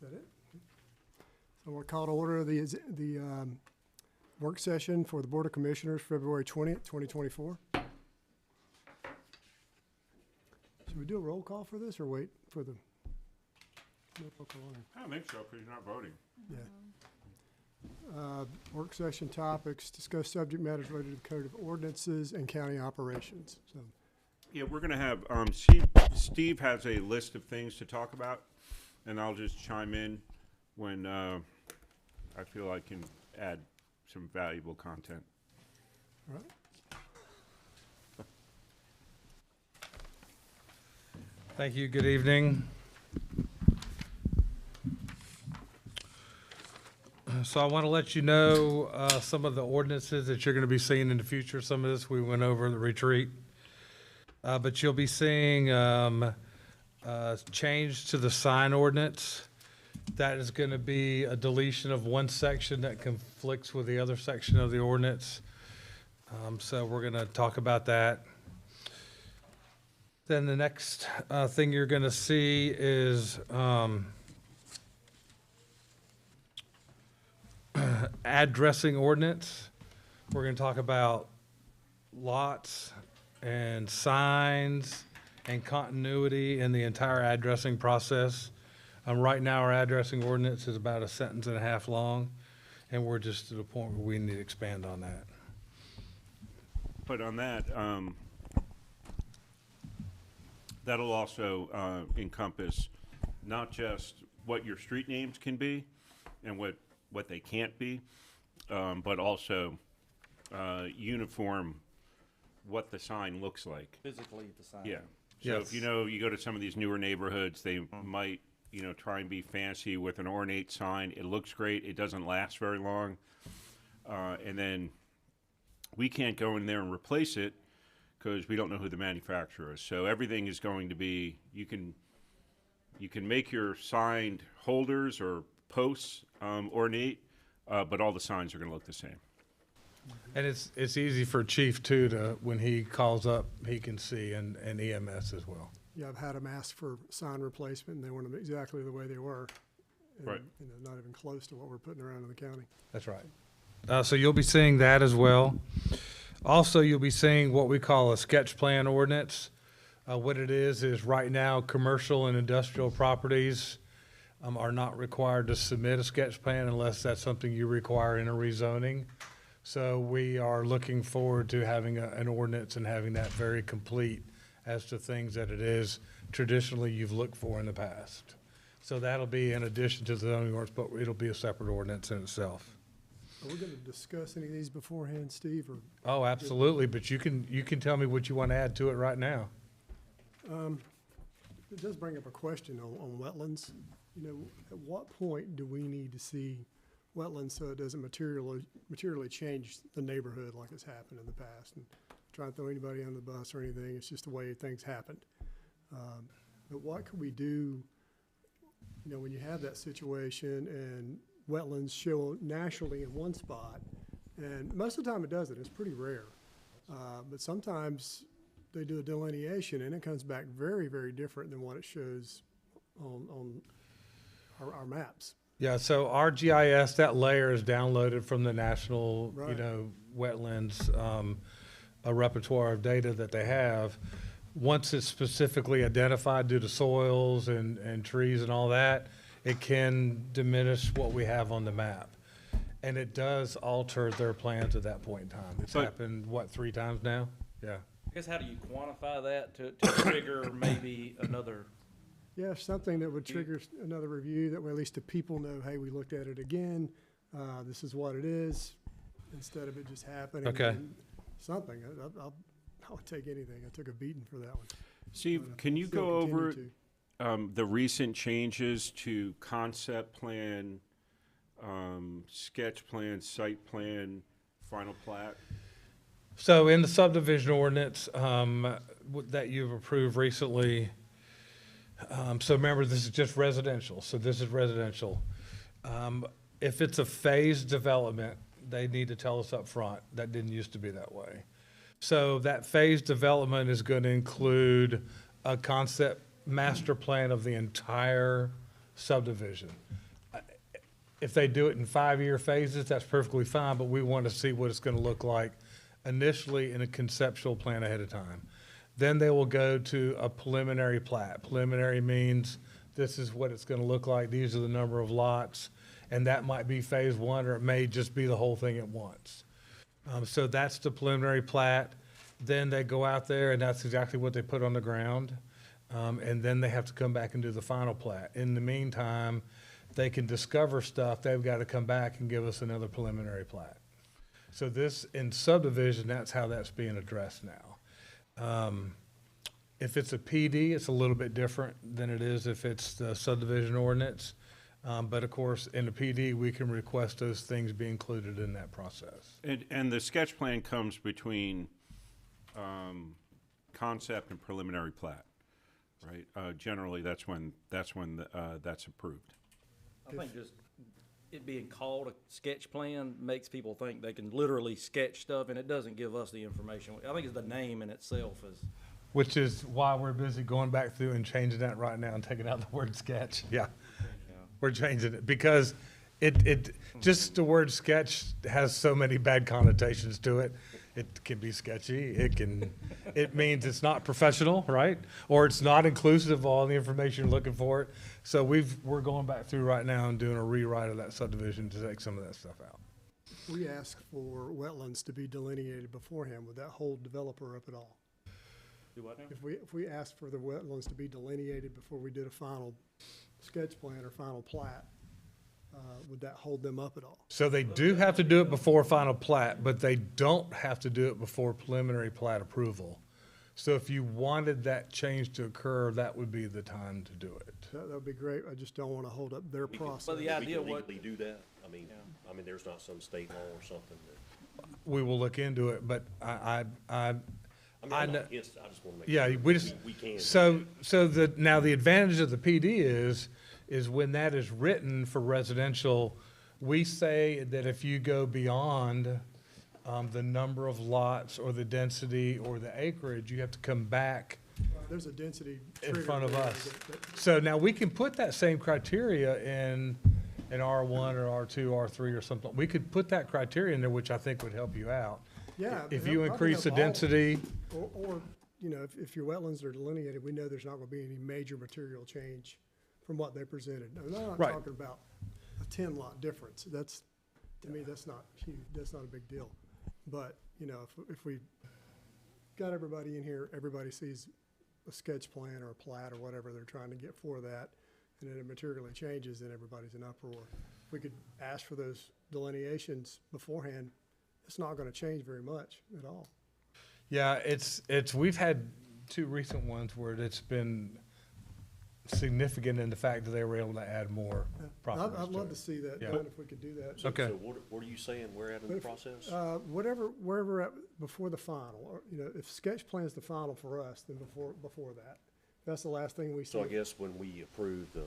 that it? So we'll call to order the work session for the Board of Commissioners, February 20th, 2024. Should we do a roll call for this or wait for the roll call? I don't think so, because you're not voting. Yeah. Work session topics, discuss subject matters related to the Code of Ordinances and county operations. So, Yeah, we're going to have, Steve has a list of things to talk about, and I'll just chime in when I feel I can add some valuable content. all right. Thank you. Good evening. So I want to let you know some of the ordinances that you're going to be seeing in the future. Some of this we went over in the retreat. But you'll be seeing change to the sign ordinance. That is going to be a deletion of one section that conflicts with the other section of the ordinance. So we're going to talk about that. Then the next thing you're going to see is addressing ordinance. We're going to talk about lots and signs and continuity in the entire addressing process. Right now, our addressing ordinance is about a sentence and a half long, and we're just at a point where we need to expand on that. But on that, that'll also encompass not just what your street names can be and what they can't be, but also uniform what the sign looks like. Physically, the sign. Yeah. So Yes. if you go to some of these newer neighborhoods, they might, try and be fancy with an ornate sign. It looks great. It doesn't last very long. And then we can't go in there and replace it because we don't know who the manufacturer is. So everything is going to be, you can make your signed holders or posts ornate, but all the signs are going to look the same. And it's easy for Chief too to, when he calls up, he can see, and EMS as well. Yeah, I've had them ask for sign replacement, and they want them exactly the way they were. And, Right. Not even close to what we're putting around in the county. That's right. So you'll be seeing that as well. Also, you'll be seeing what we call a sketch plan ordinance. What it is right now, commercial and industrial properties are not required to submit a sketch plan unless that's something you require in a rezoning. So we are looking forward to having an ordinance and having that very complete as to things that it is traditionally you've looked for in the past. So that'll be in addition to the zoning ordinance, but it'll be a separate ordinance in itself. Are we going to discuss any of these beforehand, Steve? Or Oh, absolutely, but you can tell me what you want to add to it right now. it does bring up a question on wetlands. At what point do we need to see wetlands so it doesn't materially change the neighborhood like it's happened in the past? And trying to throw anybody under the bus or anything, it's just the way things happened. But what could we do, when you have that situation and wetlands show naturally in one spot, and most of the time it doesn't, it's pretty rare. But sometimes they do a delineation and it comes back very, very different than what it shows on our maps. Yeah, so our GIS, that layer is downloaded from the national, Right. wetlands, a repertoire of data that they have. Once it's specifically identified due to soils and trees and all that, it can diminish what we have on the map. And it does alter their plans at that point in time. It's But- happened, 3 times now? Yeah. I guess how do you quantify that to trigger maybe another? Yeah, something that would trigger another review, that way at least the people know, hey, we looked at it again, this is what it is, instead of it just happening. Okay. And something, I would take anything. I took a beating for that one. Steve, can you Still go over continue to. the recent changes to concept plan, sketch plan, site plan, final plat? So in the subdivision ordinance that you've approved recently, so remember, this is just residential, so this is residential. If it's a phased development, they need to tell us up front. That didn't used to be that way. So that phased development is going to include a concept master plan of the entire subdivision. If they do it in 5-year phases, that's perfectly fine, but we want to see what it's gonna look like initially in a conceptual plan ahead of time. Then they will go to a preliminary plat. Preliminary means this is what it's gonna look like, these are the number of lots, and that might be phase one, or it may just be the whole thing at once. So that's the preliminary plat. Then they go out there, and that's exactly what they put on the ground. And then they have to come back and do the final plat. In the meantime, they can discover stuff, they've got to come back and give us another preliminary plat. So this, in subdivision, that's how that's being addressed now. If it's a PD, it's a little bit different than it is if it's the subdivision ordinance. But of course, in the PD, we can request those things be included in that process. And the sketch plan comes between concept and preliminary plat, right? Generally, that's when that's approved. I think just it being called a sketch plan makes people think they can literally sketch stuff, and it doesn't give us the information. I think it's the name in itself is. Which is why we're busy going back through and changing that right now and taking out the word sketch. Yeah, we're changing it because just the word sketch has so many bad connotations to it. It can be sketchy. It means it's not professional, right? Or it's not inclusive of all the information you're looking for. So we're going back through right now and doing a rewrite of that subdivision to take some of that stuff out. We ask for wetlands to be delineated beforehand. Would that hold developer up at all? Do what now? If we asked for the wetlands to be delineated before we did a final sketch plan or final plat, would that hold them up at all? So they do have to do it before final plat, but they don't have to do it before preliminary plat approval. So if you wanted that change to occur, that would be the time to do it. That would be great. I just don't want to hold up their process. But the We idea can what, legally do that? I mean, there's not some state law or something that, We will look into it, but I I'm I not know- against it, I just wanna make Yeah, sure we just, we can. so now the advantage of the PD is when that is written for residential, we say that if you go beyond the number of lots or the density or the acreage, you have to come back There's a density in trigger front of there us. that- So now we can put that same criteria in R1 or R2, R3 or something. We could put that criteria in there, which I think would help you out. Yeah. If it'll you probably increase the help all. density, Or, you know, if your wetlands are delineated, we know there's not gonna be any major material change from what they presented. I'm not Right. talking about a 10-lot difference. That's, to me, that's not huge, that's not a big deal. But, you know, if we got everybody in here, everybody sees a sketch plan or a plat or whatever they're trying to get for that, and then it materially changes, then everybody's in uproar. If we could ask for those delineations beforehand, it's not gonna change very much at all. yeah, we've had 2 recent ones where it's been significant in the fact that they were able to add more properties I'd love to to it. see that Yeah. done if we could do that. So, Okay. so what are you saying, we're at in But the if- process? Wherever at, before the final, or, you know, if sketch plan is the final for us, then before that. That's the last thing we see. So I guess when we approve the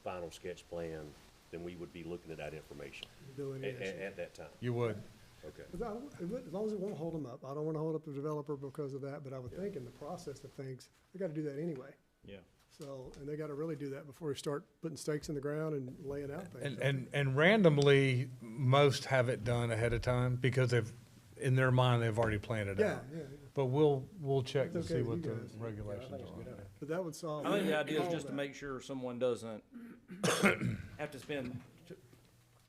final sketch plan, then we would be looking at that information Delineation. at that time. You would. Okay. As long as it won't hold them up. I don't want to hold up the developer because of that, but I would think in the process of things, they got to do that anyway. yeah. So, and they got to really do that before we start putting stakes in the ground and laying out things. And randomly, most have it done ahead of time because in their mind, they've already planned it Yeah, out. yeah, yeah. But we'll check to That's okay see with what you the guys. regulations are. But that would solve. I think the idea all is just to that. make sure someone doesn't have to spend,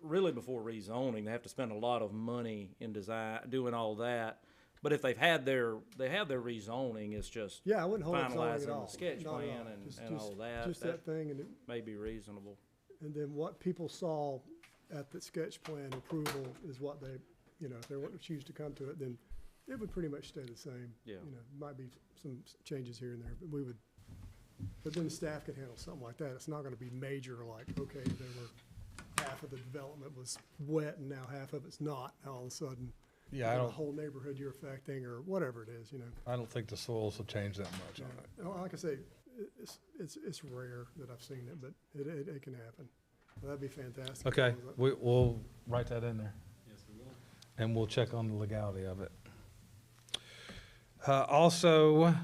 really before rezoning, they have to spend a lot of money in design, doing all that. But if they have their rezoning, it's just Yeah, I wouldn't hold up zoning at finalizing all. the sketch Not at all. plan and all that. Just that thing, and May be reasonable. and then what people saw at the sketch plan approval is what they, you know, if they want to choose to come to it, then it would pretty much stay the same. Yeah. You know, might be some changes here and there, but but then the staff could handle something like that. It's not gonna be major, like, okay, half of the development was wet and now half of it's not, all of a sudden. Yeah, you got a whole neighborhood you're affecting, or whatever it is, you know. I don't think the soils will change that much on it. Well, like I say, it's rare that I've seen it, but it can happen. Well, that'd be fantastic. Okay, we'll write that in there. Yes, we will. And we'll check on the legality of it. Also,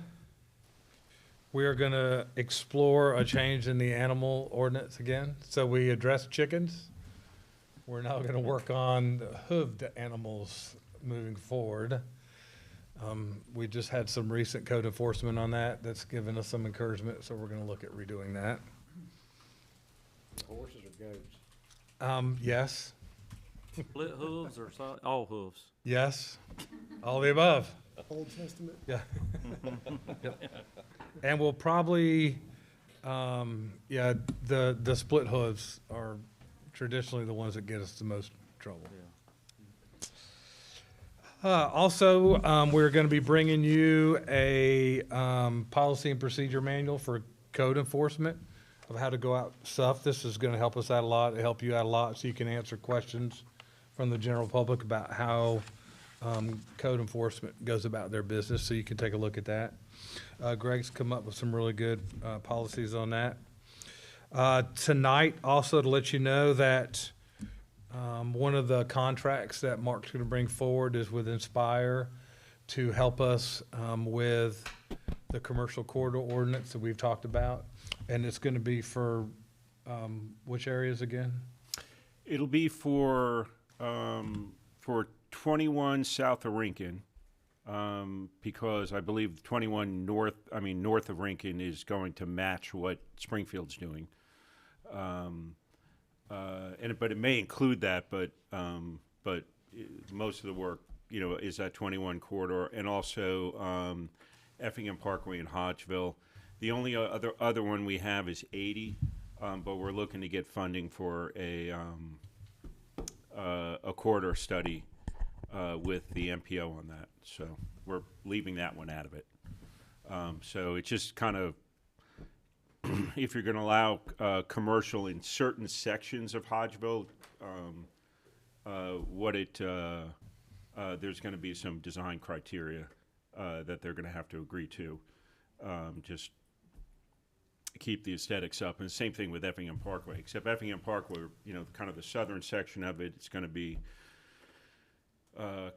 we are gonna explore a change in the animal ordinance again. So we addressed chickens. We're now gonna work on hooved animals moving forward. We just had some recent code enforcement on that. That's given us some encouragement, so we're gonna look at redoing that. Horses or goats? Yes, Split hooves or all hooves? yes, all the above. Old Testament? Yeah. Yep. And we'll probably, yeah, the split hooves are traditionally the ones that get us the most trouble. Also, we're gonna be bringing you a, policy and procedure manual for code enforcement of how to go out stuff. This is gonna help us out a lot, help you out a lot, so you can answer questions from the general public about how, code enforcement goes about their business, so you can take a look at that. Greg's come up with some really good, policies on that. Tonight, also to let you know that, one of the contracts that Mark's gonna bring forward is with Inspire to help us, with the commercial corridor ordinance that we've talked about. And it's gonna be for, which areas again? It'll be for 21 south of Rincon, because I believe 21 north of Rincon is going to match what Springfield's doing. But it may include that, but most of the work, is that 21 corridor, and also Effingham Parkway in Hodgeville. The only other one we have is 80, but we're looking to get funding for a corridor study with the MPO on that. So we're leaving that one out of it. So it's just kind of, if you're going to allow commercial in certain sections of Hodgeville, there's going to be some design criteria that they're going to have to agree to. Just keep the aesthetics up. And the same thing with Effingham Parkway, except Effingham Parkway, kind of the southern section of it, it's going to be You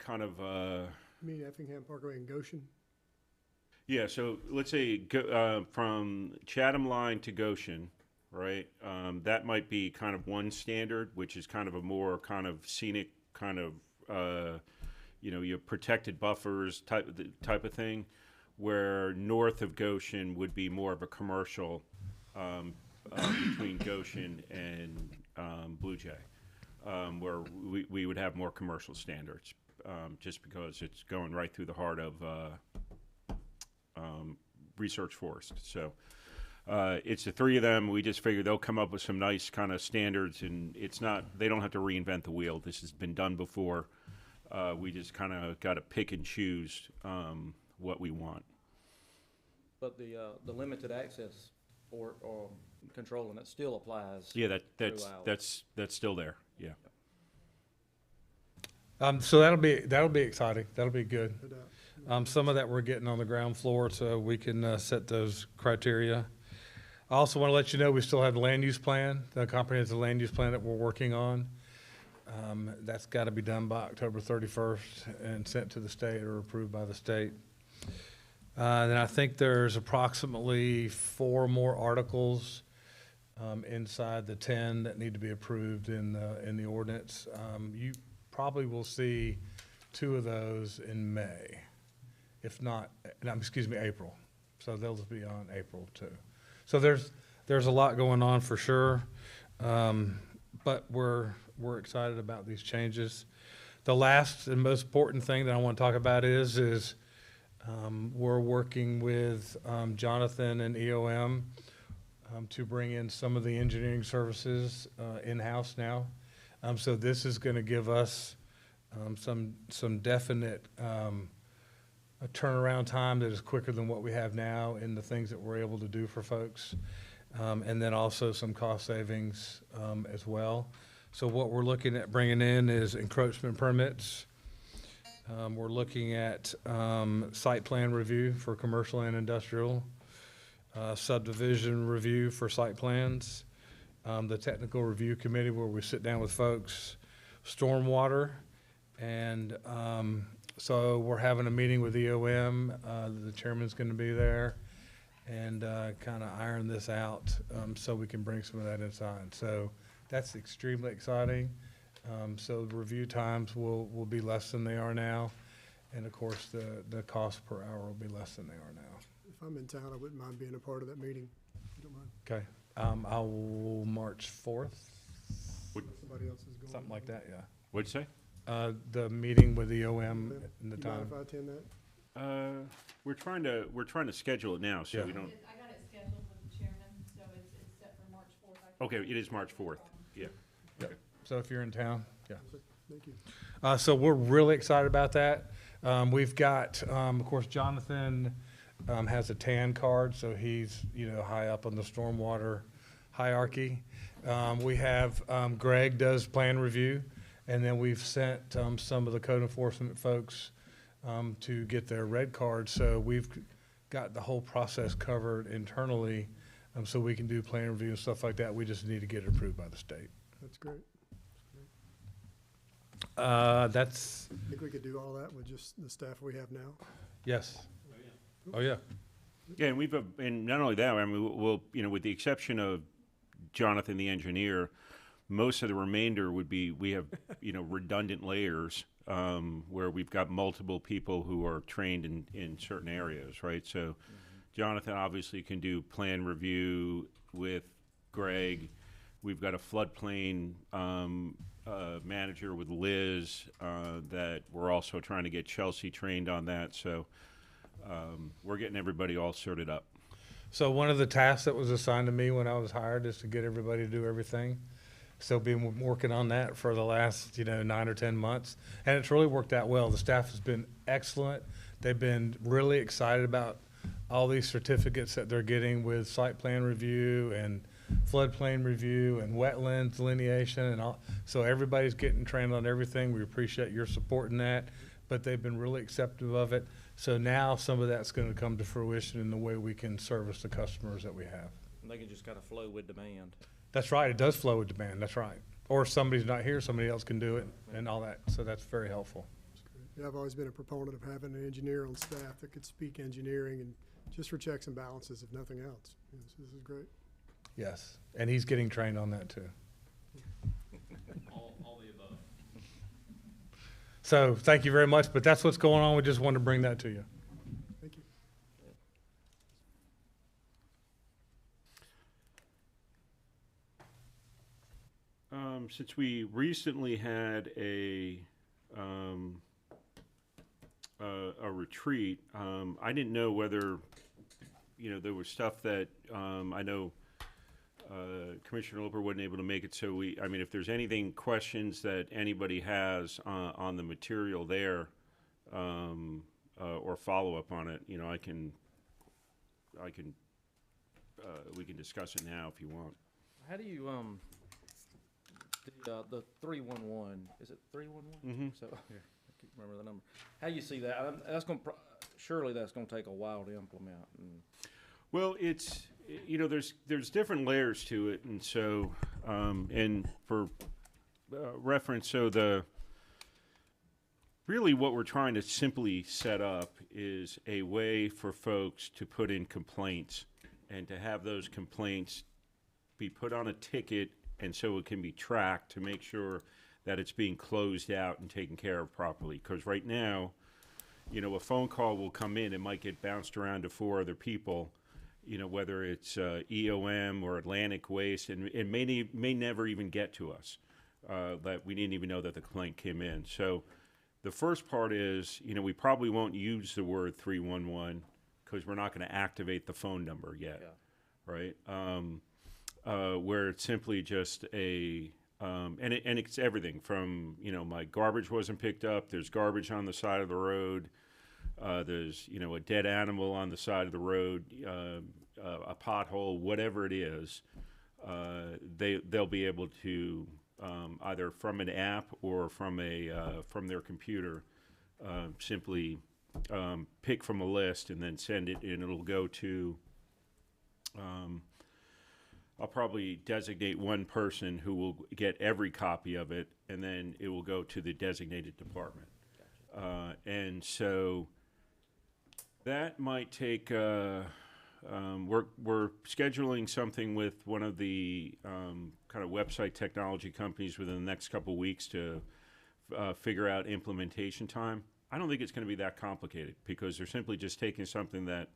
mean Effingham Parkway and Goshen? Yeah, so let's say from Chatham Line to Goshen, right? That might be kind of one standard, which is kind of a more kind of scenic kind of, your protected buffers type of thing, where north of Goshen would be more of a commercial between Goshen and Blue Jay, where we would have more commercial standards, just because it's going right through the heart of research forest. So it's the three of them. We just figured they'll come up with some nice kind of standards, and they don't have to reinvent the wheel. This has been done before. We just kind of got to pick and choose what we want. But the limited access or control, and that still applies. Yeah, throughout. that's still there. Yeah. So that'll be exciting. That'll be good. No doubt. Some of that we're getting on the ground floor, so we can set those criteria. I also want to let you know we still have the land use plan, the comprehensive land use plan that we're working on. That's got to be done by October 31st and sent to the state or approved by the state. Then I think there's approximately 4 more articles inside the 10 that need to be approved in the ordinance. You probably will see 2 of those in May, if not, April. So they'll be on April too. So there's a lot going on for sure, but we're excited about these changes. The last and most important thing that I want to talk about is we're working with Jonathan and EOM to bring in some of the engineering services in-house now. So this is going to give us some definite a turnaround time that is quicker than what we have now in the things that we're able to do for folks, and then also some cost savings as well. So what we're looking at bringing in is encroachment permits. We're looking at site plan review for commercial and industrial, subdivision review for site plans, the technical review committee where we sit down with folks, stormwater, and so we're having a meeting with EOM. The chairman's going to be there, and kind of iron this out so we can bring some of that inside. So that's extremely exciting. So the review times will be less than they are now. And of course, the cost per hour will be less than they are now. If I'm in town, I wouldn't mind being a part of that meeting. If you don't mind. Okay. I'll March 4th, Somebody else is going. something like that, yeah. What'd you say? The meeting with the OM and the You mind time. if I attend that? We're trying to schedule it now, so Yeah. we don't. I got it scheduled with the chairman, so it's set for March 4th. Okay, it is March 4th. Yeah. So if you're in town, yeah. Thank you. So we're really excited about that. We've got, of course, Jonathan has a TAN card, so he's, high up on the stormwater hierarchy. We have, Greg does plan review, and then we've sent some of the code enforcement folks to get their red cards. So we've got the whole process covered internally, so we can do plan review and stuff like that. We just need to get it approved by the state. That's great. That's, I think we could do all that with just the staff we have now. yes. Oh, yeah. Yeah, and and not only that, I mean, we'll, with the exception of Jonathan, the engineer, most of the remainder would be, we have, redundant layers, where we've got multiple people who are trained in certain areas, right? So Jonathan obviously can do plan review with Greg. We've got a floodplain, manager with Liz, that we're also trying to get Chelsea trained on that. So, we're getting everybody all sorted up. So one of the tasks that was assigned to me when I was hired is to get everybody to do everything. So been working on that for the last, 9 or 10 months, and it's really worked out well. The staff has been excellent. They've been really excited about all these certificates that they're getting with site plan review and floodplain review and wetland delineation and all. So everybody's getting trained on everything. We appreciate your support in that, but they've been really accepting of it. So now some of that's going to come to fruition in the way we can service the customers that we have. And they can just kind of flow with demand. That's right. It does flow with demand. That's right. Or if somebody's not here, somebody else can do it and all that. So that's very helpful. Yeah, I've always been a proponent of having an engineer on staff that could speak engineering and just for checks and balances, if nothing else. Yes, this is great. Yes. And he's getting trained on that too. All the above. So thank you very much. But that's what's going on. We just wanted to bring that to you. Thank you. Since we recently had a retreat, I didn't know whether, there was stuff that, I know, Commissioner Loper wasn't able to make it, so if there's anything, questions that anybody has on the material there, or follow-up on it, we can discuss it now if you want. How do you, the 311, is it 311? Mm-hmm. So, here, I can't remember the number. How do you see that? That's surely that's gonna take a while to implement. Well, it's, there's different layers to it, and so, and for reference, so really what we're trying to simply set up is a way for folks to put in complaints and to have those complaints be put on a ticket, and so it can be tracked to make sure that it's being closed out and taken care of properly. Because right now, a phone call will come in, it might get bounced around to 4 other people, whether it's EOM or Atlantic Waste, and it may never even get to us, that we didn't even know that the complaint came in. So the first part is, we probably won't use the word 311 because we're not going to activate the phone number yet, right? Where it's simply just and it's everything from, my garbage wasn't picked up, there's garbage on the side of the road, there's, a dead animal on the side of the road, a pothole, whatever it is, they'll be able to, either from an app or from their computer, simply pick from a list and then send it, and it'll go to, I'll probably designate one person who will get every copy of it, and then it will go to the designated department. And so that might take a we're scheduling something with one of the kind of website technology companies within the next couple of weeks to figure out implementation time. I don't think it's going to be that complicated because they're simply just taking something that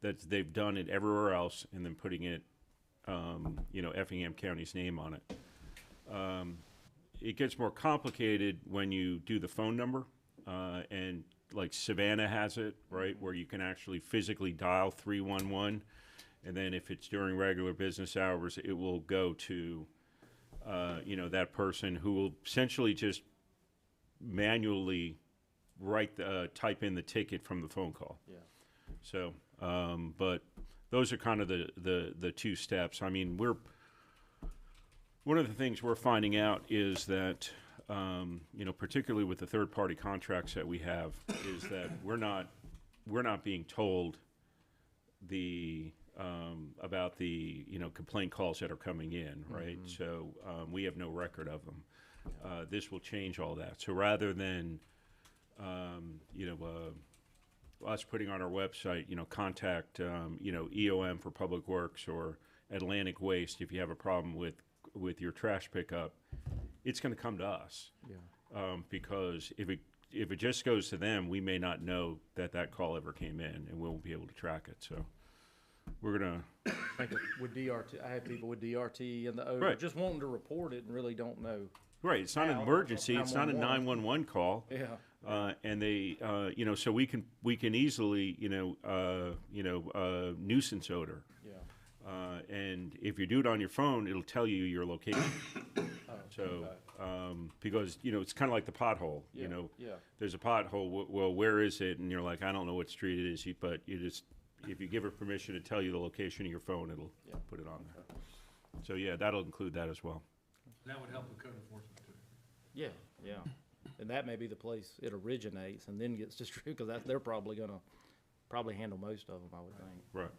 they've done it everywhere else and then putting it, Effingham County's name on it. It gets more complicated when you do the phone number, and like Savannah has it, right, where you can actually physically dial 311, and then if it's during regular business hours, it will go to, that person who will essentially just manually type in the ticket from the phone call. Yeah. So, but those are kind of the two steps. I mean, one of the things we're finding out is that, particularly with the third-party contracts that we have, is that we're not being told about the complaint calls that are coming in, right? So we have no record of them. This will change all that. So rather than us putting on our website, contact EOM for Public Works or Atlantic Waste if you have a problem with your trash pickup, it's going to come to us. Yeah. Because if it just goes to them, we may not know that call ever came in, and we won't be able to track it. So we're gonna. With DRT, I have people with DRT and the odor Right. just wanting to report it and really don't know. Right, it's not an emergency. It's not a 911. 911 call. Yeah. And they, so we can easily, nuisance odor. Yeah. And if you do it on your phone, it'll tell you your location. So, because, it's kind of like the pothole, Yeah. Yeah. there's a pothole, well, where is it? And you're like, I don't know what street it is, but if you give her permission to tell you the location of your phone, it'll Yeah. put it on there. So, yeah, that'll include that as well. That would help with code enforcement too. Yeah. Yeah. And that may be the place it originates and then gets distributed because they're probably gonna handle most of them, I would think. Right.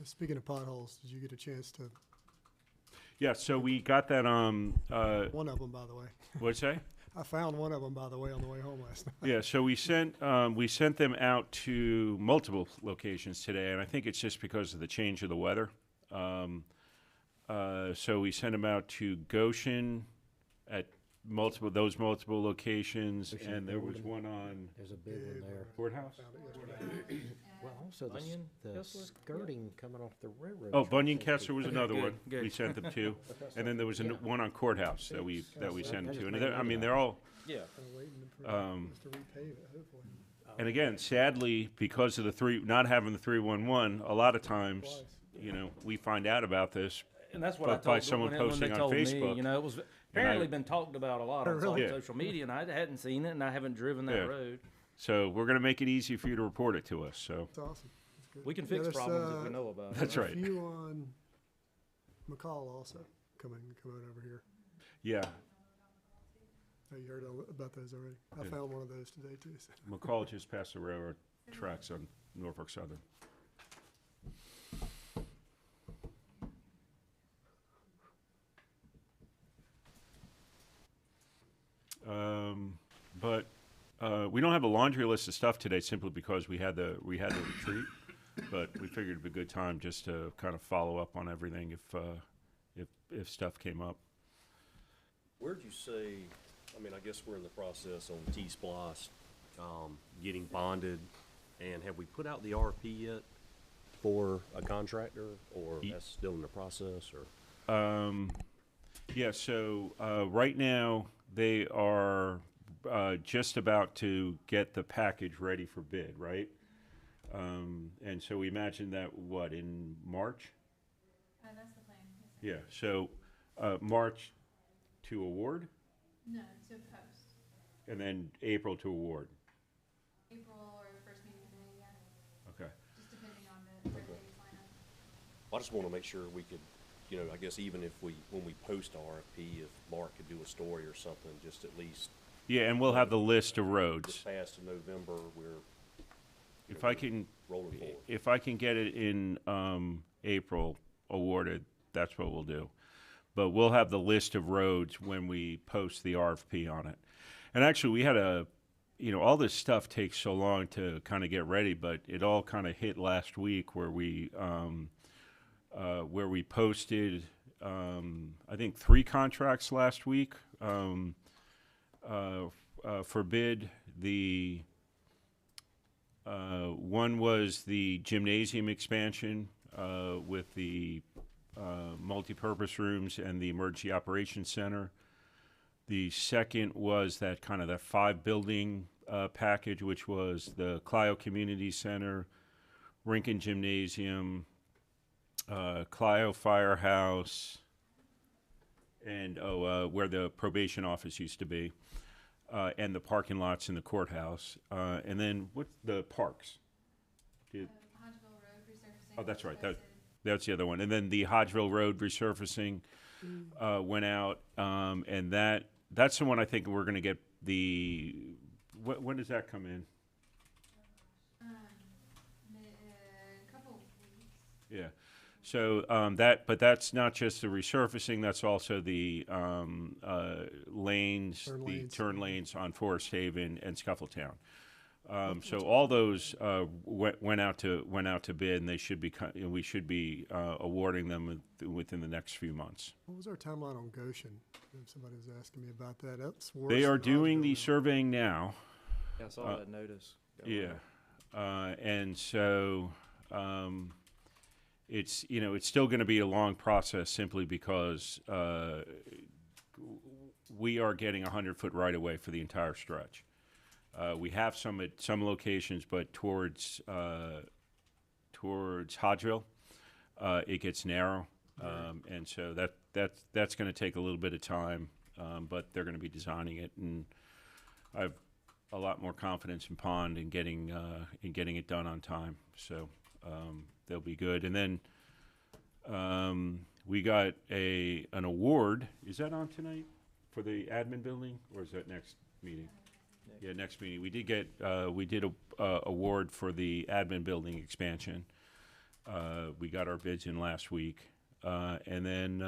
Speaking of potholes, did you get a chance to, Yeah, so we got that, one of them, by the way. what'd you say? I found one of them, by the way, on the way home last night. Yeah, so we sent them out to multiple locations today, and I think it's just because of the change of the weather. So we sent them out to Goshen at multiple locations, and there was one on There's a big one there. Courthouse. Well, also the, Onion, the Kessler? skirting coming off the railroad. Oh, tracks Bunyan is Kessler was another Good, one good. we sent them to, and then there was one on Courthouse that we sent them to, and That just they're all. Yeah. Kinda waiting for Um, us to repave it, hopefully. And again, sadly, because of not having the 311, a lot of times, we find out about this. And that's what But I told by them someone when posting they on told me, Facebook. it was apparently been talked about a lot on Really? Yeah. social media, and I hadn't seen it, and I haven't driven that Yeah. road. So we're going to make it easy for you to report it to us. So It's awesome. That's good. We can Yeah, fix there's, problems if we know about it. that's right. A few on McCall also coming over here. Yeah, Oh, you heard about those already? I Yeah. found one of those today too. So. McCall just passed the railroad tracks on Norfolk Southern. But we don't have a laundry list of stuff today simply because we had the retreat. But we figured it'd be a good time just to kind of follow up on everything if stuff came up. Where'd you say, I guess we're in the process on T-Splosh, getting bonded, and have we put out the RFP yet for a contractor, or that's still in the process, or? Yeah, so right now they are just about to get the package ready for bid, right? And so we imagine that, in March? That's the plan. Yes, sir. Yeah, so March to award, No, to post. and then April to award. April or first meeting in May, yeah, Okay. just depending on the where days line up. I just wanna make sure we could, I guess even if when we post a RFP, if Mark could do a story or something, just at least Yeah, and we'll have the list of this roads. past in November, we're If I can, rolling forward. if I can get it in April awarded, that's what we'll do. But we'll have the list of roads when we post the RFP on it. And actually, we had all this stuff takes so long to kind of get ready, but it all kind of hit last week where we posted, I think 3 contracts last week for bid. The one was the gymnasium expansion with the multipurpose rooms and the emergency operations center. The second was that kind of that 5-building package, which was the Clio Community Center, Rinkin Gymnasium, Clio Firehouse, and where the probation office used to be, and the parking lots in the courthouse, and then what the parks? Hodgeville Road resurfacing. Oh, that's right. was That's the other one. And then the Hodgeville Road resurfacing went out, and that's the one I think we're going to get the. When does that come in? A couple weeks. Yeah. So but that's not just the resurfacing. That's also the lanes, turn lanes on Forest Haven and Scuffletown. So all those went out to bid, and they should be we should be awarding them within the next few months. What was our timeline on Goshen? If somebody was asking me about that. That's worse They are than doing the Hodgeville now. surveying now. Yeah, I saw that notice. go Yeah, on. and so it's still going to be a long process simply because we are getting 100-foot right of way for the entire stretch. We have some at some locations, but towards Hodgeville, it gets narrow, and so that's going to take a little bit of time. But they're going to be designing it, and I've a lot more confidence in Pond in getting it done on time. So they'll be good. And then we got an award. Is that on tonight for the admin building, or is that next meeting? Yeah, next meeting. We did get we did a award for the admin building expansion. We got our bids in last week, and then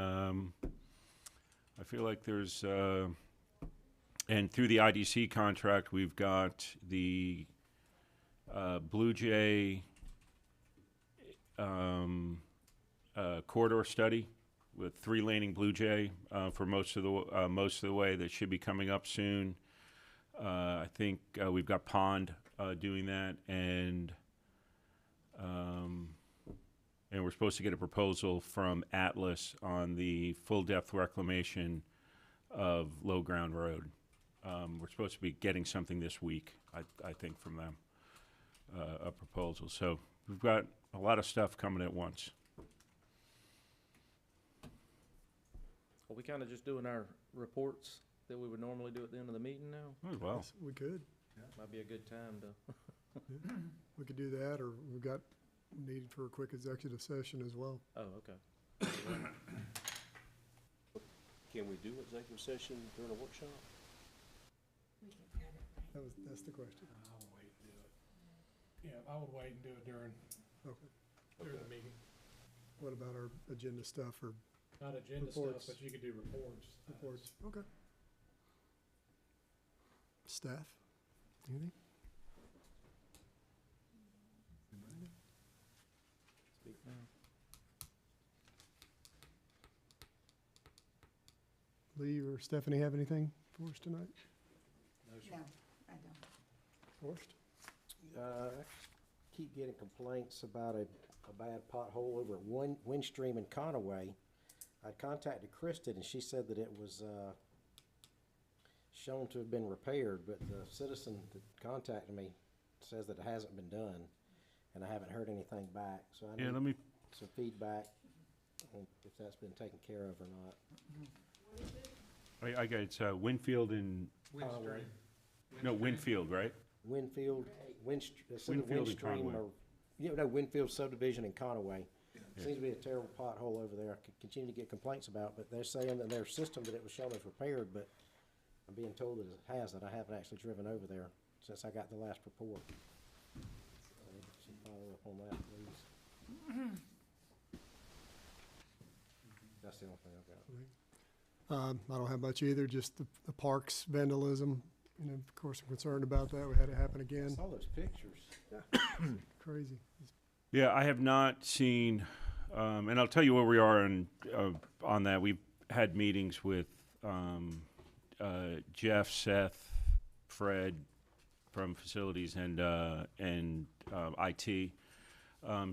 I feel like there's and through the IDC contract, we've got the Blue Jay corridor study with 3-laning Blue Jay for most of the way. That should be coming up soon. I think we've got Pond doing that, and we're supposed to get a proposal from Atlas on the full depth reclamation of Low Ground Road. We're supposed to be getting something this week, I think, from them, a proposal. So we've got a lot of stuff coming at once. Are we kind of just doing our reports that we would normally do at the end of the meeting now? Oh, well. Yes, we could. Might be a good time to. We could do that, or we've got need for a quick executive session as well. Oh, okay. Can we do executive session during a workshop? That's the question. I would wait and do it. Yeah, I would wait and do it during Okay. the meeting. What about our agenda stuff or Not agenda Reports. stuff, but you could do reports. reports? Okay. Staff, anything? Speak now. Lee or Stephanie have anything for us tonight? No, I don't. Forrest? Keep getting complaints about a bad pothole over at Windstream in Conaway. I contacted Kristen and she said that it was, shown to have been repaired, but the citizen that contacted me says that it hasn't been done, and I haven't heard anything back, so I Yeah, need let me. some feedback on if that's been taken care of or not. I got it's Winfield and Conaway. no Winfield, right? Winfield, Winfield and Windstream, Conway. or, Winfield subdivision in Conaway. Seems to be a terrible pothole over there. I could continue to get complaints about, but they're saying in their system that it was shown as repaired, but I'm being told that it hasn't. I haven't actually driven over there since I got the last report. Some follow up on that, please. That's the only thing I've got. I don't have much either, just the parks vandalism. You know, of course, I'm concerned about that. We had it happen again. Saw those pictures. Crazy. Yeah, I have not seen, and I'll tell you where we are on that. We've had meetings with Jeff, Seth, Fred from facilities and IT.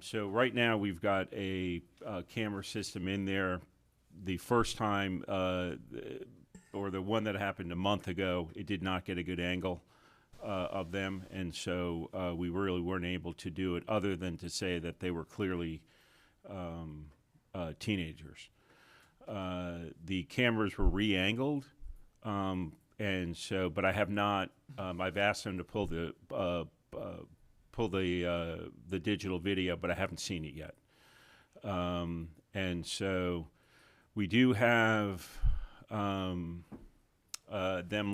So right now we've got a camera system in there. The first time, or the one that happened a month ago, it did not get a good angle of them, and so we really weren't able to do it other than to say that they were clearly teenagers. The cameras were re-angled, and so, but I have not. I've asked them to pull the digital video, but I haven't seen it yet. And so we do have them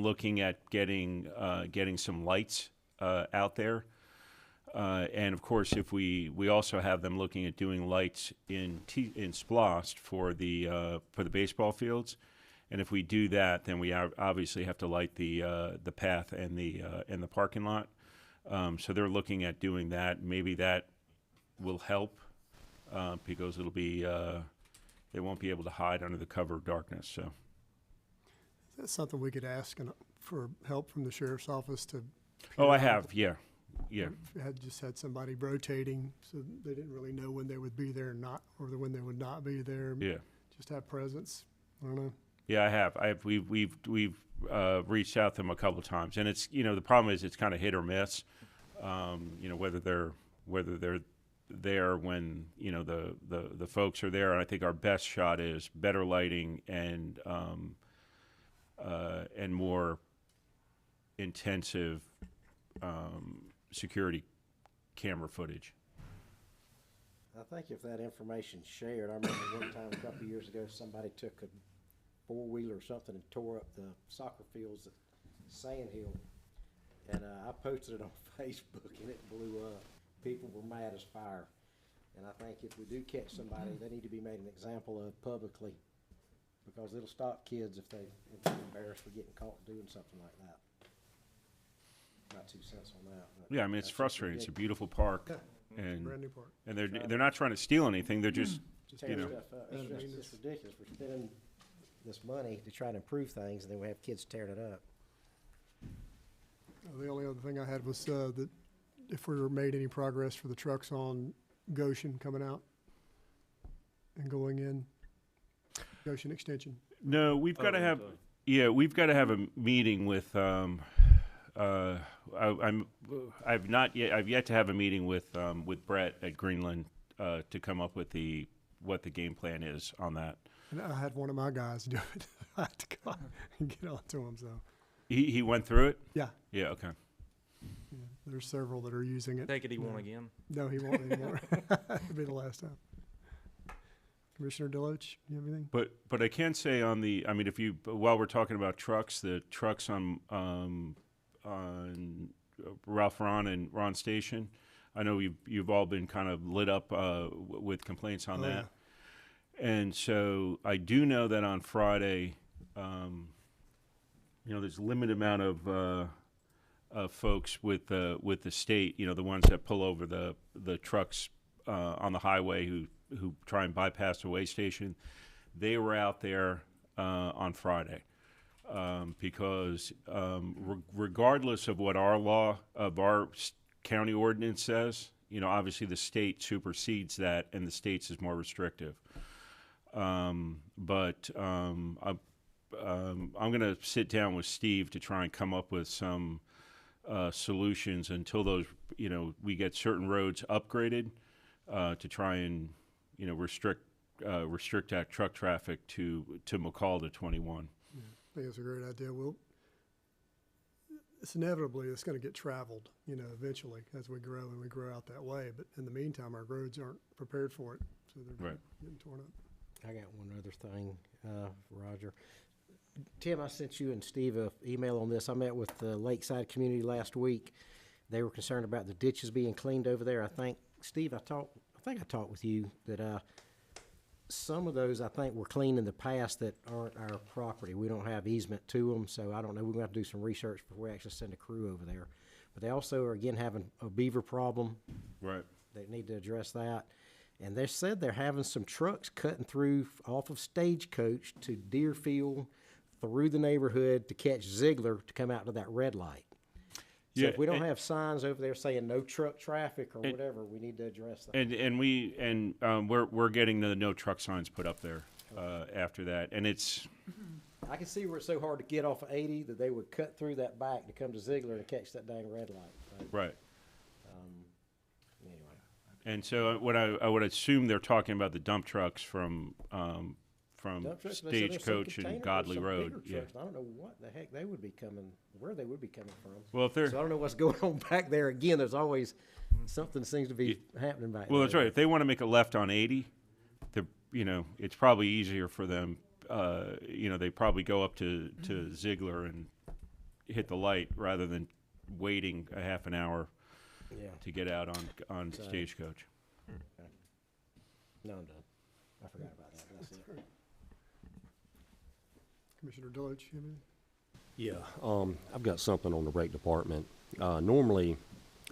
looking at getting some lights out there. And of course, if we also have them looking at doing lights in Splost for the baseball fields. And if we do that, then we obviously have to light the path and the parking lot. So they're looking at doing that. Maybe that will help because it'll be they won't be able to hide under the cover of darkness. So That's something we could ask for help from the sheriff's office to. I have, yeah. Just had somebody rotating, so they didn't really know when they would be there or not, or when they would not be there. Yeah. Just have presence. I don't know. Yeah, I have. We've reached out to them a couple of times, and it's the problem is it's kind of hit or miss. Whether they're there when the folks are there, and I think our best shot is better lighting and more intensive security camera footage. I think if that information's shared, I remember one time a couple of years ago, somebody took a four-wheeler or something and tore up the soccer fields at Sand Hill. And I posted it on Facebook and it blew up. People were mad as fire. And I think if we do catch somebody, they need to be made an example of publicly, because it'll stop kids if they're embarrassed for getting caught doing something like that. My 2 cents on that. but Yeah, I mean it's that's just frustrating. It's a ridiculous. beautiful park, Yeah. and Brand new park. they're not trying to steal anything. They're just Tear you know. stuff up. It's just ridiculous. We're spending this money to try to improve things, and then we have kids tearing it up. The only other thing I had was that if we made any progress for the trucks on Goshen coming out and going in, Goshen Extension. No, we've got to have. Yeah, we've got to have a meeting with. I've yet to have a meeting with Brett at Greenland to come up with what the game plan is on that. And I had one of my guys do it. I had to go and get on to him, so, He went through it. yeah. Yeah. Okay. Yeah, there's several that are using it. Take it, he won again. No, he won't anymore. It'll be the last time. Commissioner Deloach, you have anything? But I can say if you while we're talking about trucks, the trucks on Ralph Ron and Ron Station, I know you've all been kind of lit up with complaints on that. Yeah. And so I do know that on Friday, there's a limited amount of folks with the state, the ones that pull over the trucks on the highway who try and bypass the way station. They were out there on Friday because regardless of what our county ordinance says, obviously the state supersedes that, and the state's is more restrictive. But I'm going to sit down with Steve to try and come up with some solutions until those, we get certain roads upgraded to try and, restrict that truck traffic to McCall to 21. Yeah, I think it's a great idea. It's inevitably, it's going to get traveled, eventually as we grow and we grow out that way. But in the meantime, our roads aren't prepared for it, so they're Right. getting torn up. I got one other thing, Roger. Tim, I sent you and Steve an email on this. I met with the Lakeside community last week. They were concerned about the ditches being cleaned over there. I think, Steve, I talked with you that some of those I think were cleaned in the past that aren't our property. We don't have easement to them, so I don't know. We're gonna have to do some research before we actually send a crew over there. But they also are again having a beaver problem. Right. They need to address that. And they said they're having some trucks cutting through off of Stagecoach to Deerfield through the neighborhood to catch Ziegler to come out to that red light. So Yeah, if we don't and- have signs over there saying no truck traffic or And- whatever, we need to address that. And we're getting the no truck signs put up there after that, and it's I can see where it's so hard to get off of 80 that they would cut through that back to come to Ziegler to catch that dang red light. But, right. anyway, And so what I would assume they're talking about the dump trucks from dump trucks, they said there's some Stagecoach and container- Godly some Road. bigger Yeah. trucks. I don't know what the heck they would be coming, where they would be coming from. Well, if they're So I don't know what's going on back there. Again, there's always something seems to be happening back there. well, that's right. If they want to make a left on 80, it's probably easier for them. They probably go up to Ziegler and hit the light rather than waiting a half an hour Yeah. to get out on Stagecoach. No, I'm done. I forgot about that. That's it. Commissioner Deloach, you have anything? Yeah, I've got something on the rec department. Normally,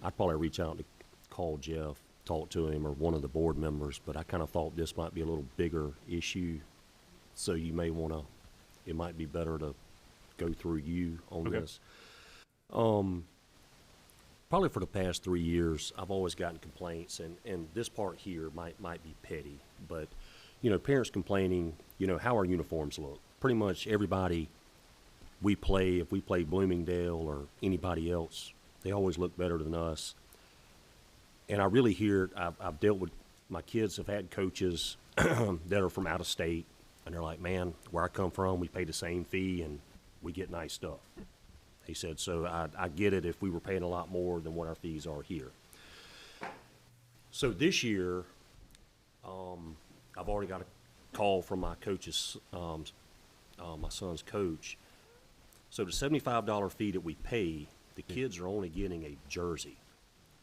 I'd probably reach out to call Jeff, talk to him, or one of the board members, but I kind of thought this might be a little bigger issue, so you may want to, it might be better to go through you on Okay. this. Probably for the past 3 years, I've always gotten complaints, and this part here might be petty, but, parents complaining, how our uniforms look. Pretty much everybody if we play Bloomingdale or anybody else, they always look better than us. And I really hear, I've dealt with, my kids have had coaches that are from out of state, and they're like, man, where I come from, we pay the same fee and we get nice stuff. He said, so I get it if we were paying a lot more than what our fees are here. So this year, I've already got a call from my coach's, my son's coach. So the $75 fee that we pay, the kids are only getting a jersey.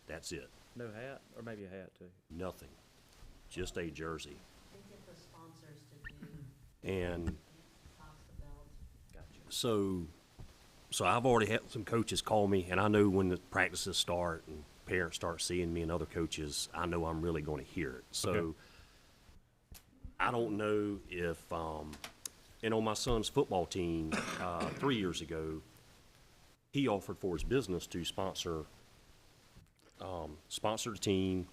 That's it. No hat, or maybe a hat too. Nothing. Just a jersey. They get the sponsors to do And toss the belt. so I've already had some coaches call me, and I know when the practices start and parents start seeing me and other coaches, I know I'm really going to hear it. So Okay. I don't know if, and on my son's football team 3 years ago, he offered for his business to sponsor the team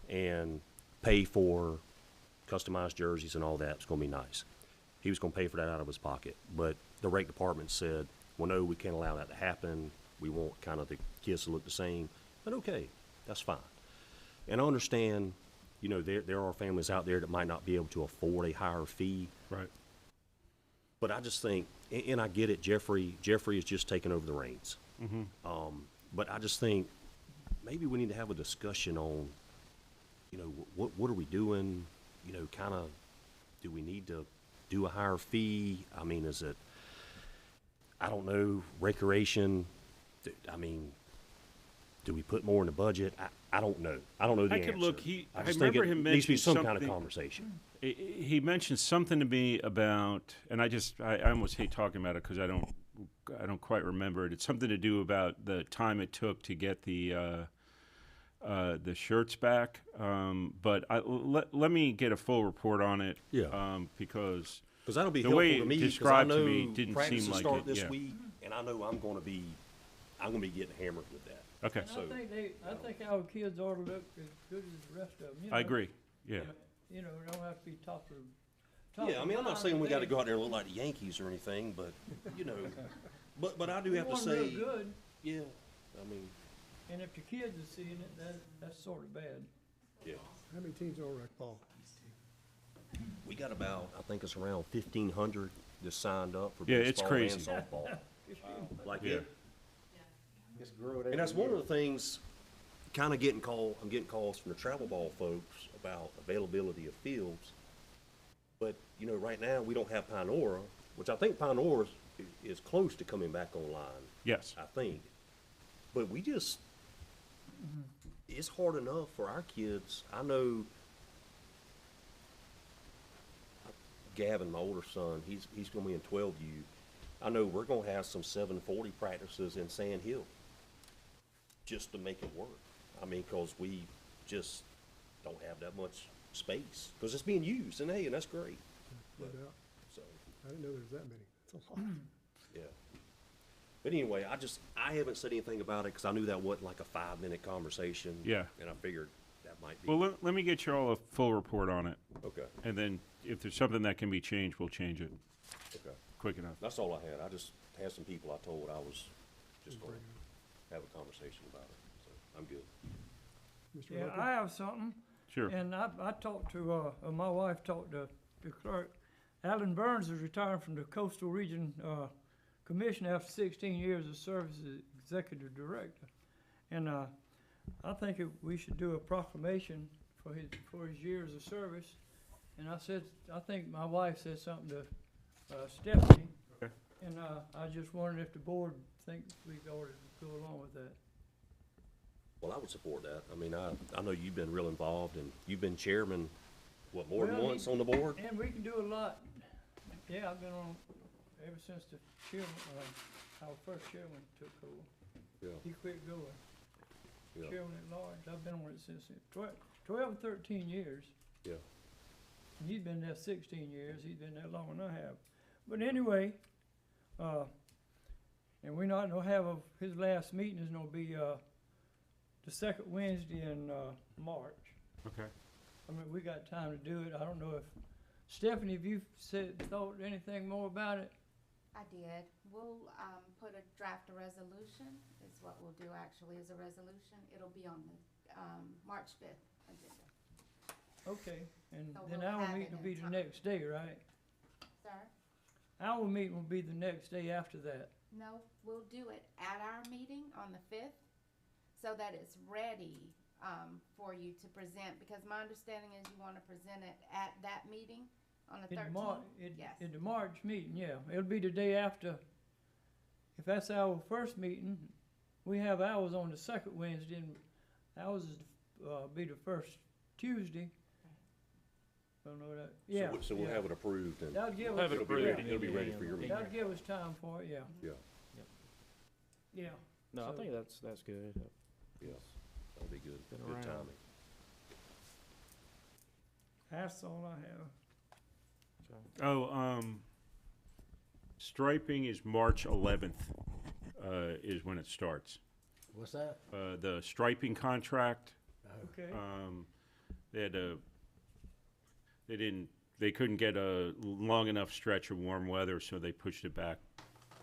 and pay for customized jerseys and all that. It's going to be nice. He was going to pay for that out of his pocket, but the rec department said, well, no, we can't allow that to happen. We want kind of the kids to look the same. But okay, that's fine. And I understand, there are families out there that might not be able to afford a higher fee. Right. But I just think, and I get it, Jeffrey is just taking over the reins. But I just think maybe we need to have a discussion on, what are we doing? Kind of, do we need to do a higher fee? I mean, is it, I don't know, recreation? Do we put more in the budget? I don't know. I don't know the I answer. could look. I just remember think it him needs to be mentioning some kind of something- conversation. He mentioned something to me about, and I almost hate talking about it because I don't quite remember it. It's something to do about the time it took to get the shirts back. But let me get a full report on it. Yeah. Because Because that'll be the helpful way to it me. 'Cause described I to know me didn't practices seem like start it, this yeah. week, and I know I'm going to be getting hammered with that. okay, And I think our kids ought to look as good as the rest of them. I agree. Yeah. You know, don't have to be top of. Yeah, I mean, I'm not saying we got to go out there and look like the Yankees or anything, but but I do have to say, Real good, yeah, I mean, and if the kids are seeing it, that's sort of bad. yeah, How many teams are rec ball? we got about, I think it's around 1,500 that signed up for Yeah, it's baseball crazy. and softball. Like Yeah. Just grow it And that's every one year. of the things, I'm getting calls from the travel ball folks about availability of fields. But, right now, we don't have Pinora, which I think Pinora is close to coming back online, Yes. I think. But we just, it's hard enough for our kids. I know Gavin, my older son, he's gonna be in 12U. I know we're gonna have some 740 practices in Sand Hill just to make it work. I mean, cause we just don't have that much space, cause it's being used, and hey, and that's great, No doubt. so, I didn't know there was that many. That's a lot. yeah. But anyway, I haven't said anything about it, cause I knew that wasn't like a 5-minute conversation. Yeah. And I figured that might be. Well, let me get you all a full report on it, Okay, and then if there's something that can be changed, we'll change it okay. quick enough. That's all I had. I just had some people I told I was just gonna have a conversation about it, so I'm good. Mr. Yeah, Roper? I have something. Sure. And I talked to, my wife talked to the clerk. Alan Burns is retiring from the Coastal Region, Commission after 16 years of service as executive director. And, I think we should do a proclamation for his years of service. And I think my wife said something to, Stephanie. Okay. And, I just wondered if the board thinks we ought to go along with that. Well, I would support that. I mean, I know you've been real involved, and you've been chairman, what, more than Well, once on the board? And we can do a lot. Yeah, I've been on ever since the chairman, our first chairman took over. Yeah, He quit going. yeah, Chairman at large, I've been on it since 12, 13 years. yeah. And he's been there 16 years. He's been there longer than I have. But anyway, and we're not gonna have his last meeting is gonna be, the second Wednesday in, March. Okay. I mean, we got time to do it. I don't know if, Stephanie, have you thought anything more about it? I did. We'll, put a draft a resolution, is what we'll do actually, is a resolution. It'll be on the, March 5th agenda. Okay, and So then we'll our have it meeting will in be the time. next day, right? Sir? Our meeting will be the next day after that. No, we'll do it at our meeting on the 5th, so that it's ready, for you to present, because my understanding is you wanna present it at that meeting on the 13th? Yes. In the March meeting, yeah. It'll be the day after. If that's our first meeting, we have ours on the second Wednesday, and ours is, be the first Tuesday. Don't know that, yeah. So we'll yeah. have it approved, and That'll give us, Have it it'll be approved. ready, it'll be ready for your meeting. that'll give us time for it, yeah. Yeah, Yeah. No, I So- think that's good. yeah, that'll be good, Been good around. timing. That's all I have. Oh, striping is March 11th, is when it starts. What's that? The striping contract, Okay. they couldn't get a long enough stretch of warm weather, so they pushed it back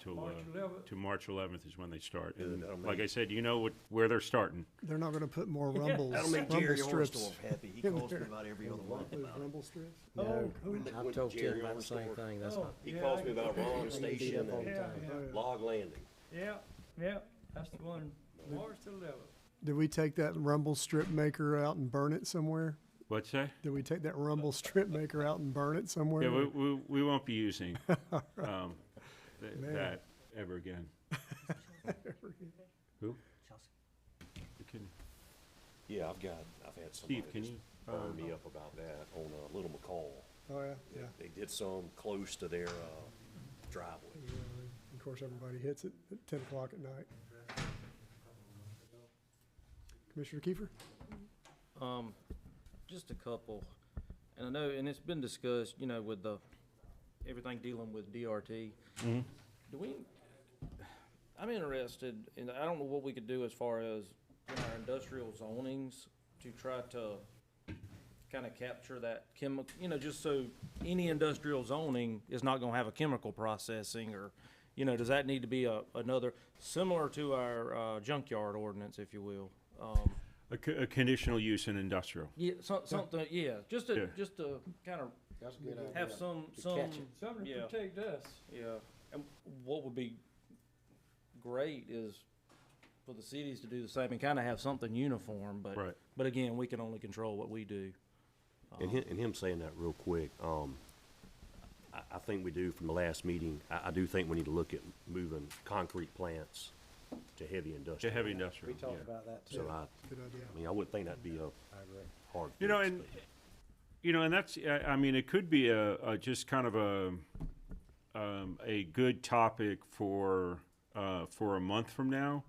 to, March 11th. to March 11th is when they start. Good, And that'll like make- I said, you know where they're starting. They're not gonna put more rumbles, That'll make rumble Jerry strips. Ornstorff happy. He in calls me there. about every other month Those about it. rumble strips? Oh, No, who- I've told Jerry Tim about the same Ornstorff. thing, that's Oh, not. He yeah, calls I- me about Ron We beat Station up all the and Yeah, time. yeah. Oh, yeah. Log Landing. Yeah, that's the one, March 11th. Did we take that rumble strip maker out and burn it somewhere? What's that? Did we take that rumble strip maker out and burn it somewhere? Yeah, we won't be using Man. that ever again. Who? You can- Yeah, I've had somebody Steve, can just you? burn me up about that on Little McCall. Oh, yeah, yeah. They did some close to their driveway. Yeah, Of course, everybody hits it at 10 o'clock at night. Commissioner Kiefer? Just a couple, and I know, and it's been discussed, you know, with everything dealing with DRT. Mhm. I'm interested, and I don't know what we could do as far as in our industrial zonings to try to kind of capture that chemical, you know, just so any industrial zoning is not gonna have a chemical processing, or, you know, does that need to be another, similar to our junkyard ordinance, if you will? A conditional use in industrial. Yeah, something, yeah, just Yeah. to kind of That's a good idea. have some, catch it. Something to Yeah. protect us. yeah. And what would be great is for the cities to do the same and kind of have something uniform, Right. but again, we can only control what we do. And him saying that real quick, I think we do from the last meeting, I do think we need to look at moving concrete plants to heavy To industrial. heavy We industrial. talked yeah. about that too. So Good idea. I mean, I wouldn't think that'd be a I agree. hard You know, fix, and but- You know, and that's, I mean, it could be just kind of a good topic for a month from now,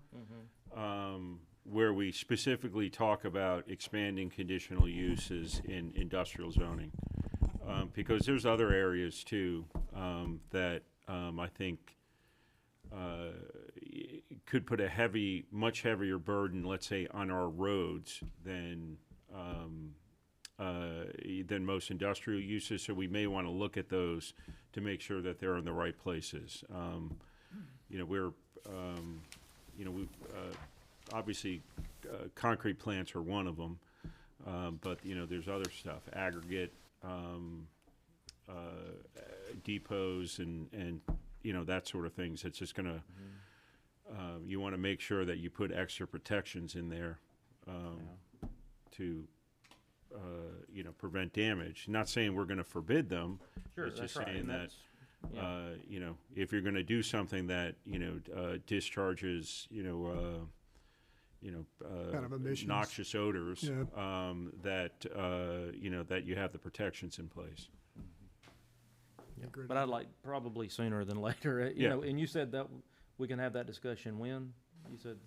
where we specifically talk about expanding conditional uses in industrial zoning. Because there's other areas too, that, I think, could put a much heavier burden, let's say, on our roads than most industrial uses. So we may want to look at those to make sure that they're in the right places. You know, we obviously concrete plants are one of them, but you know, there's other stuff, aggregate depots and you know, that sort of things. It's just gonna you want to make sure that you put extra protections in there to you know, prevent damage. Not saying we're going to forbid them. Sure, it's just that's right, saying and that that's- you know, if you're going to do something that you know discharges Kind of emissions. noxious odors, Yeah. that you know, that you have the protections in place. Agreed. But I'd like probably sooner than later, you Yeah. know, and you said that we can have that discussion when? You said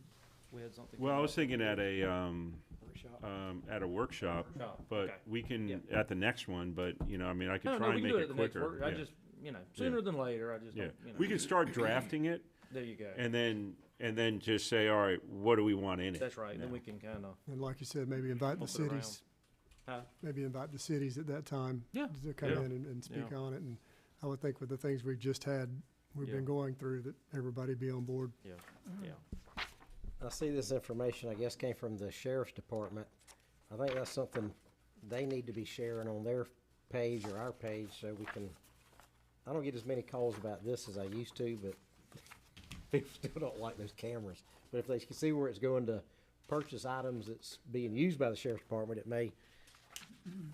we had something. Well, I coming was up? thinking at a Workshop. workshop, but okay. we can Yeah. at the next one. But you know, I mean, I could No, try no, we and can make do it it at the next quicker. work. I Yeah. just, you know, sooner than later, I just Yeah, don't, you know. we can start drafting it, There you go. and then just say, all right, what do we want in it? That's right, then Yeah. we can kind of, And like you said, maybe invite the Flip it around. cities, huh? maybe invite the cities at that time. Yeah, To come yeah, in and speak yeah. on it. And I would think with the things we've just had, we've Yeah. been going through, that everybody be on board. Yeah, yeah. I see this information, I guess, came from the sheriff's department. I think that's something they need to be sharing on their page or our page so we can, I don't get as many calls about this as I used to, but people still don't like those cameras. But if they can see where it's going to purchase items that's being used by the sheriff's department, it may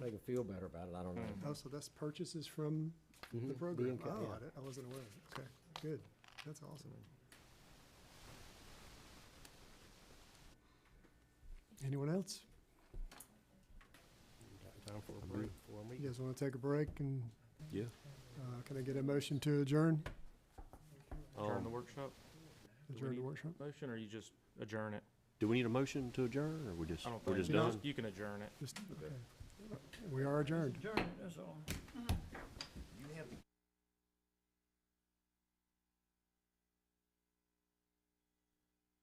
make them feel better about it, I don't know. Oh, so that's purchases from the Mhm, program? being cut, Oh, yeah. I wasn't aware. Okay, good. That's awesome. Anyone else? Time for a break for a You meeting. guys want to take a break and, Yeah. can I get a motion to adjourn? Adjourn the workshop Adjourn the need- workshop? motion, or you just adjourn it? Do we need a motion to adjourn, or we just, I don't we're think, just you done? you can adjourn it. Just, okay. We are adjourned. Adjourn it, that's all.